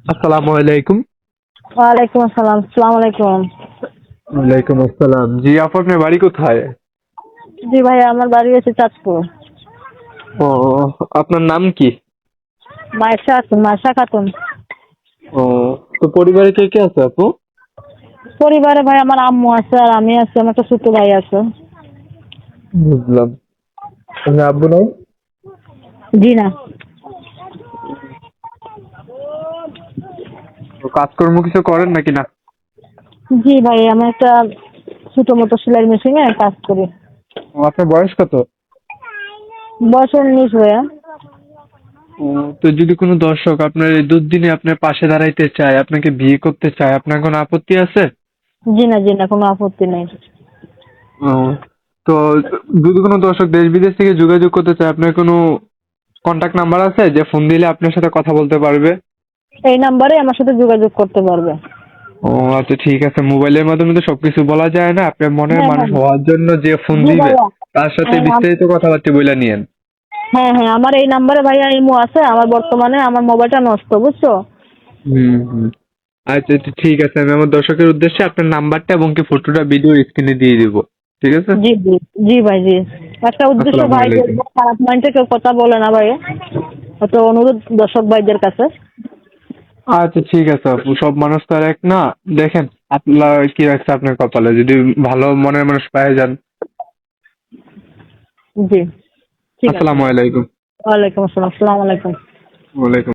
আসসালামু আলাইকুম। ওয়ালাইকুম আসসালাম। আসসালামু আলাইকুম। ওয়ালাইকুম আসসালাম। জি আপু, আপনার বাড়ি কোথায়? জি ভাই, আমার বাড়ি হচ্ছে চাঁদপুর। ও, আপনার নাম কি? মায়েশা খাতুন। ও, তো পরিবারে কে কে আছে আপু? পরিবারে ভাই আমার আম্মু আছে আর আমি আছি, আমার একটা ছোট ভাই আছে। বুঝলাম। আপনার আব্বু নাই? জি না। তো কাজকর্ম কিছু করেন নাকি না? জি ভাই, আমি একটা ছোট মোটো সেলাই মেশিনে কাজ করি। ও, আপনার বয়স কত? বয়স 19 ভাইয়া। ও, তো যদি কোনো দর্শক আপনার এই দুর্দিনে আপনার পাশে দাঁড়াইতে চায়, আপনাকে বিয়ে করতে চায়, আপনার কোনো আপত্তি আছে? জি না, জি না, কোনো আপত্তি নেই। ও, তো যদি কোনো দর্শক দেশ বিদেশ থেকে যোগাযোগ করতে চায়, আপনার কোনো কন্টাক্ট নাম্বার আছে যে ফোন দিলে আপনার সাথে কথা বলতে পারবে? এই নাম্বারে আমার সাথে যোগাযোগ করতে পারবে। ও আচ্ছা, ঠিক আছে। মোবাইলের মাধ্যমে তো সবকিছু বলা যায় না। আপনার মনের হ্যাঁ মানুষ হ্যাঁ। হওয়ার জন্য যে ফোন জি দিবে ভাইয়া। তার সাথে হ্যাঁ বিস্তারিত কথাবার্তা বলে নিয়েন। হ্যাঁ হ্যাঁ, আমার এই নাম্বারে ভাইয়া ইমো আছে। আমার বর্তমানে আমার মোবাইলটা নষ্ট, বুঝছো? হুম হুম। আচ্ছা আচ্ছা, ঠিক আছে। আমি আমার দর্শকের উদ্দেশ্যে আপনার নাম্বারটা এবং কি ফটোটা ভিডিও স্ক্রিনে দিয়ে দিব। ঠিক আছে। জি জি। জি ভাই, জি। একটা উদ্দেশ্য, আসসালামু ভাই আলাইকুম। দেখবো খারাপ মাইন্ডে কেউ কথা বলে না ভাই। একটা অনুরোধ দর্শক ভাইদের কাছে। আচ্ছা ঠিক আছে আপু, সব মানুষ তো আর এক না। দেখেন আল্লাহ কি রাখছে আপনার কপালে, যদি ভালো মনের মানুষ পেয়ে যান। জি। ঠিক আছে। আসসালামু আলাইকুম। ওয়ালাইকুম আসসালাম। আসসালামু আলাইকুম। ওয়ালাইকুম।